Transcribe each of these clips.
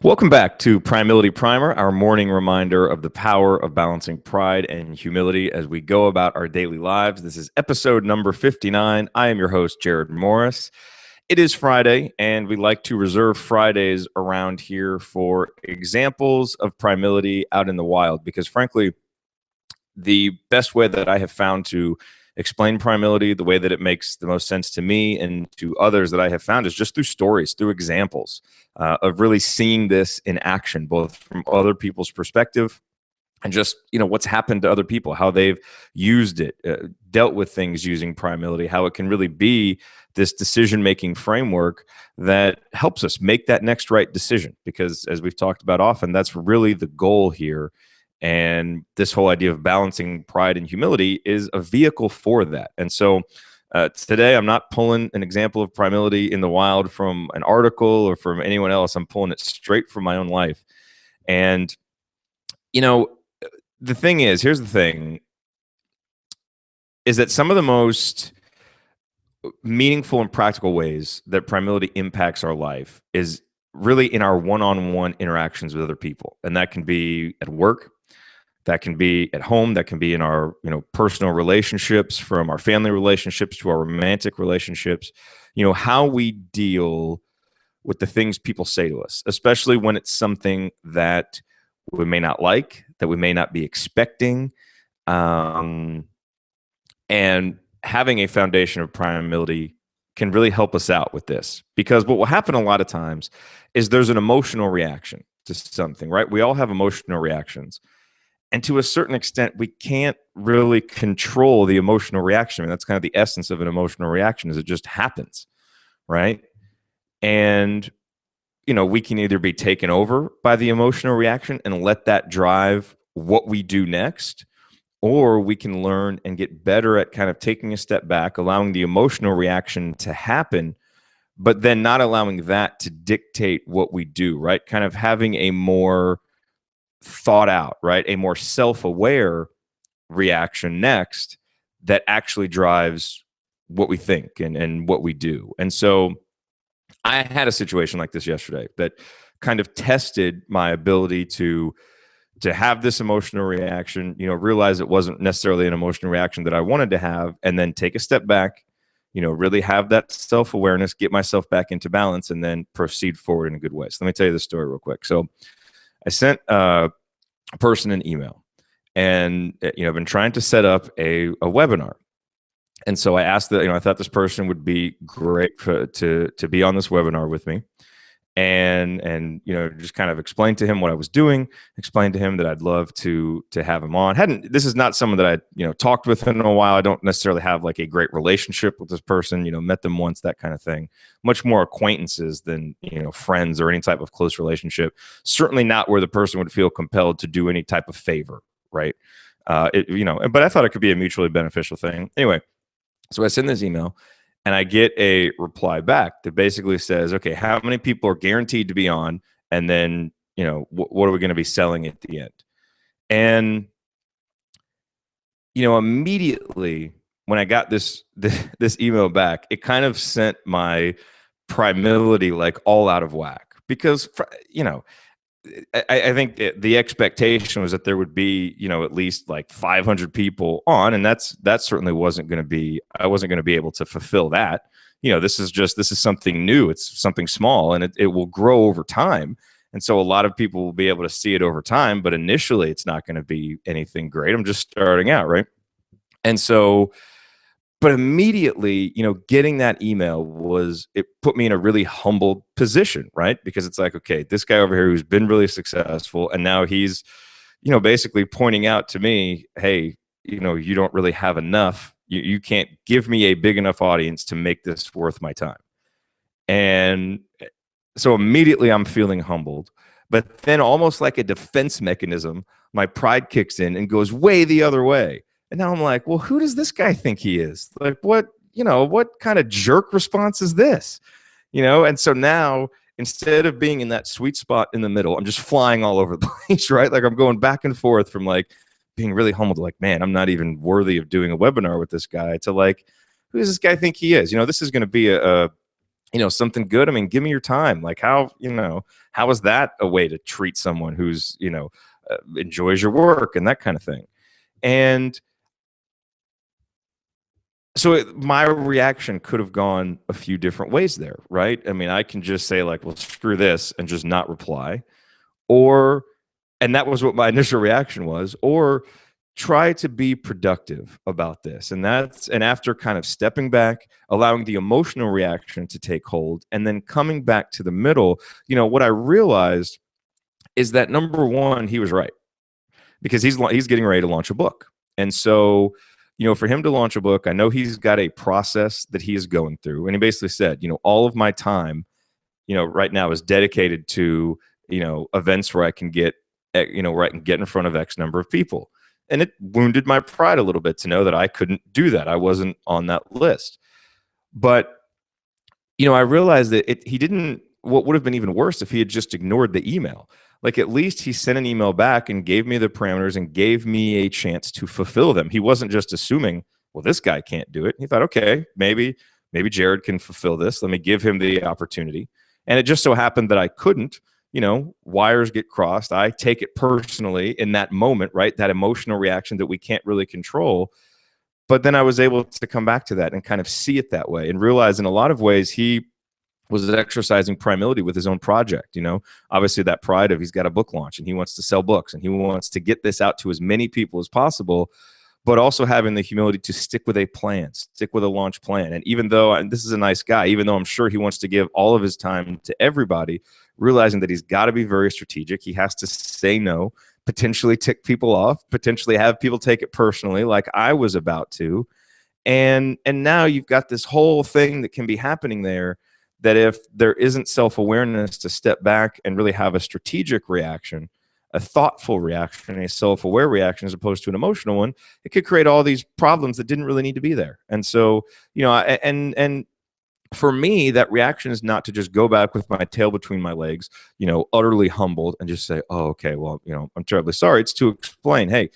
Welcome back to Primility Primer, our morning reminder of the power of balancing pride and humility as we go about our daily lives. This is episode number 59. I am your host, Jared Morris. It is Friday, and we like to reserve Fridays around here for examples of primility out in the wild because, frankly, the best way that I have found to explain primility, the way that it makes the most sense to me and to others that I have found, is just through stories, through examples of really seeing this in action, both from other people's perspective and just what's happened to other people, how they've used it, dealt with things using primility, how it can really be this decision-making framework that helps us make that next right decision. Because as we've talked about often, that's really the goal here. And this whole idea of balancing pride and humility is a vehicle for that. And so today, I'm not pulling an example of primility in the wild from an article or from anyone else. I'm pulling it straight from my own life. And, the thing is, here's the thing, is that some of the most meaningful and practical ways that primility impacts our life is really in our one-on-one interactions with other people. And that can be at work. That can be at home. That can be in our, personal relationships, from our family relationships to our romantic relationships. How we deal with the things people say to us, especially when it's something that we may not like, that we may not be expecting, and having a foundation of primility can really help us out with this. Because what will happen a lot of times is there's an emotional reaction to something, right? We all have emotional reactions. And to a certain extent, we can't really control the emotional reaction. I mean, that's kind of the essence of an emotional reaction, is it just happens, right? And, we can either be taken over by the emotional reaction and let that drive what we do next, or we can learn and get better at kind of taking a step back, allowing the emotional reaction to happen, but then not allowing that to dictate what we do, right? Kind of having a more thought out, right? A more self-aware reaction next that actually drives what we think and what we do. And so I had a situation like this yesterday that kind of tested my ability to have this emotional reaction, realize it wasn't necessarily an emotional reaction that I wanted to have, and then take a step back, really have that self-awareness, get myself back into balance, and then proceed forward in a good way. So let me tell you this story real quick. So I sent a person an email, and I've been trying to set up a webinar. And so I asked that, I thought this person would be great to be on this webinar with me, and just kind of explain to him what I was doing, explain to him that I'd love to have him on. This is not someone that I talked with in a while. I don't necessarily have like a great relationship with this person, met them once, that kind of thing. Much more acquaintances than friends or any type of close relationship. Certainly not where the person would feel compelled to do any type of favor, right? But I thought it could be a mutually beneficial thing. Anyway, so I send this email, and I get a reply back that basically says, okay, how many people are guaranteed to be on? And then, what are we going to be selling at the end? And, immediately when I got this email back, it kind of sent my primility like all out of whack, because, I think the expectation was that there would be, at least like 500 people on, and that certainly wasn't going to be. I wasn't going to be able to fulfill that. This is something new. It's something small, and it will grow over time. And so a lot of people will be able to see it over time, but initially it's not going to be anything great. I'm just starting out, right? And so, but immediately, getting that email it put me in a really humbled position, right? Because it's like, okay, this guy over here who's been really successful, and now he's, basically pointing out to me, hey, you don't really have enough. You can't give me a big enough audience to make this worth my time. And so immediately I'm feeling humbled, but then almost like a defense mechanism, my pride kicks in and goes way the other way. And now I'm like, well, who does this guy think he is? Like, what kind of jerk response is this? And so now, instead of being in that sweet spot in the middle, I'm just flying all over the place, right? Like, I'm going back and forth from like being really humbled, like, man, I'm not even worthy of doing a webinar with this guy, to like, who does this guy think he is? This is going to be a something good. I mean, give me your time. Like how is that a way to treat someone who's, enjoys your work and that kind of thing? And so my reaction could have gone a few different ways there, right? I mean, I can just say like, well, screw this and just not reply. Or, and that was what my initial reaction was, or try to be productive about this. And after kind of stepping back, allowing the emotional reaction to take hold, and then coming back to the middle, what I realized is that number one, he was right, because he's getting ready to launch a book. And so, for him to launch a book, I know he's got a process that he is going through. And he basically said, all of my time, right now is dedicated to, events where I can get, where I can get in front of X number of people. And it wounded my pride a little bit to know that I couldn't do that. I wasn't on that list. But, I realized that he didn't, what would have been even worse if he had just ignored the email. Like, at least he sent an email back and gave me the parameters and gave me a chance to fulfill them. He wasn't just assuming, well, this guy can't do it. He thought, okay, maybe Jared can fulfill this. Let me give him the opportunity. And it just so happened that I couldn't. Wires get crossed. I take it personally in that moment, right? That emotional reaction that we can't really control. But then I was able to come back to that and kind of see it that way and realize in a lot of ways he was exercising Primility with his own project. Obviously that pride of he's got a book launch and he wants to sell books and he wants to get this out to as many people as possible, but also having the humility to stick with a plan, stick with a launch plan. And even though, and this is a nice guy, even though I'm sure he wants to give all of his time to everybody, realizing that he's got to be very strategic. He has to say no, potentially tick people off, potentially have people take it personally like I was about to. And now you've got this whole thing that can be happening there, that if there isn't self-awareness to step back and really have a strategic reaction, a thoughtful reaction, a self-aware reaction as opposed to an emotional one, it could create all these problems that didn't really need to be there. And so, and for me, that reaction is not to just go back with my tail between my legs, utterly humbled and just say, oh, okay, well, I'm terribly sorry. It's to explain, hey,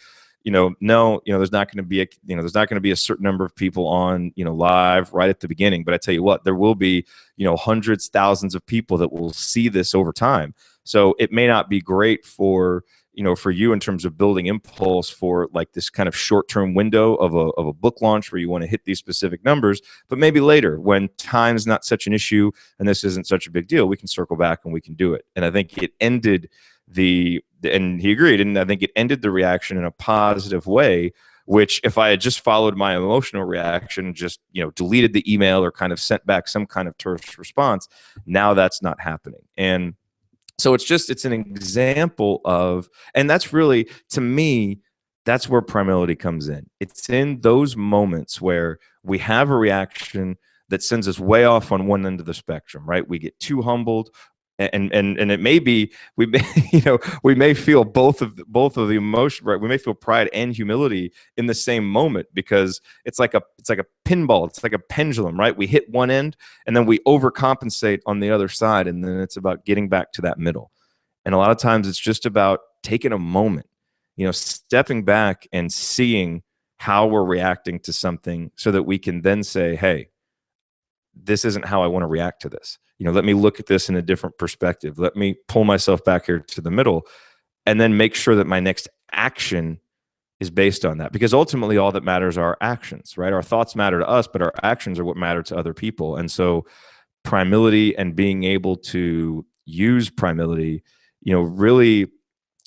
no, there's not going to be there's not going to be a certain number of people on, live right at the beginning. But I tell you what, there will be, hundreds, thousands of people that will see this over time. So it may not be great for, for you in terms of building impulse for like this kind of short-term window of a book launch where you want to hit these specific numbers, but maybe later when time's not such an issue and this isn't such a big deal, we can circle back and we can do it. And I think it ended and he agreed, and I think it ended the reaction in a positive way, which if I had just followed my emotional reaction, just, deleted the email or kind of sent back some kind of terse response, now that's not happening. And so it's an example of, and that's really, to me, that's where Primility comes in. It's in those moments where we have a reaction that sends us way off on one end of the spectrum, right? We get too humbled, and it may be we may we may feel both of the emotion, right? We may feel pride and humility in the same moment, because it's like a pinball, it's like a pendulum, right? We hit one end and then we overcompensate on the other side, and then it's about getting back to that middle. And a lot of times it's just about taking a moment, stepping back and seeing how we're reacting to something so that we can then say, hey, this isn't how I want to react to this. Let me look at this in a different perspective. Let me pull myself back here to the middle and then make sure that my next action is based on that. Because ultimately all that matters are our actions, right? Our thoughts matter to us, but our actions are what matter to other people. And so Primility and being able to use Primility, really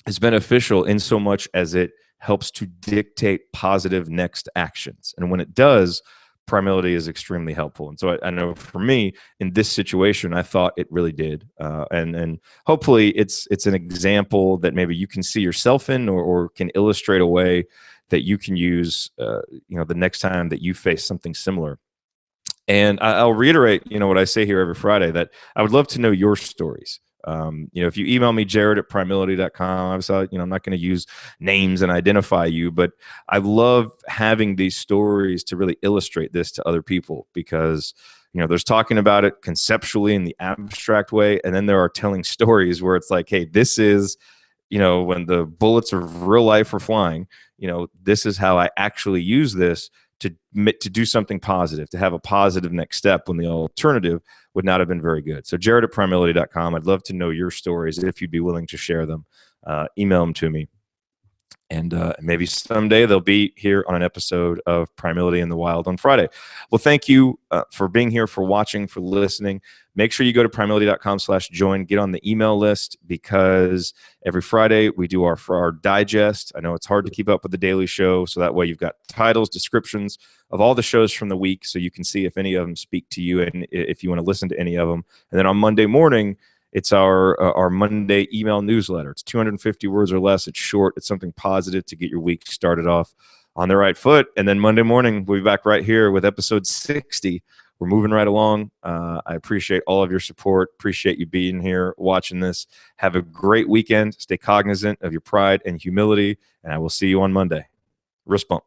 is beneficial in so much as it helps to dictate positive next actions. And when it does, Primility is extremely helpful. And so I know for me in this situation, I thought it really did. And hopefully it's an example that maybe you can see yourself in, or can illustrate a way that you can use, the next time that you face something similar. And I'll reiterate, what I say here every Friday, that I would love to know your stories. If you email me, jared@primility.com, obviously, I'm not going to use names and identify you, but I love having these stories to really illustrate this to other people, because, there's talking about it conceptually in the abstract way. And then there are telling stories where it's like, hey, this is, when the bullets of real life are flying, this is how I actually use this to do something positive, to have a positive next step when the alternative would not have been very good. So Jared at Primility.com. I'd love to know your stories if you'd be willing to share them. Email them to me. And maybe someday they'll be here on an episode of Primility in the Wild on Friday. Well, thank you for being here, for watching, for listening. Make sure you go to primility.com/join, get on the email list, because every Friday we do our digest. I know it's hard to keep up with the daily show, so that way you've got titles, descriptions of all the shows from the week, so you can see if any of them speak to you and if you want to listen to any of them. And then on Monday morning, it's our Monday email newsletter. It's 250 words or less. It's short. It's something positive to get your week started off on the right foot. And then Monday morning, we'll be back right here with episode 60. We're moving right along. I appreciate all of your support. Appreciate you being here, watching this. Have a great weekend. Stay cognizant of your pride and humility, and I will see you on Monday. Respond.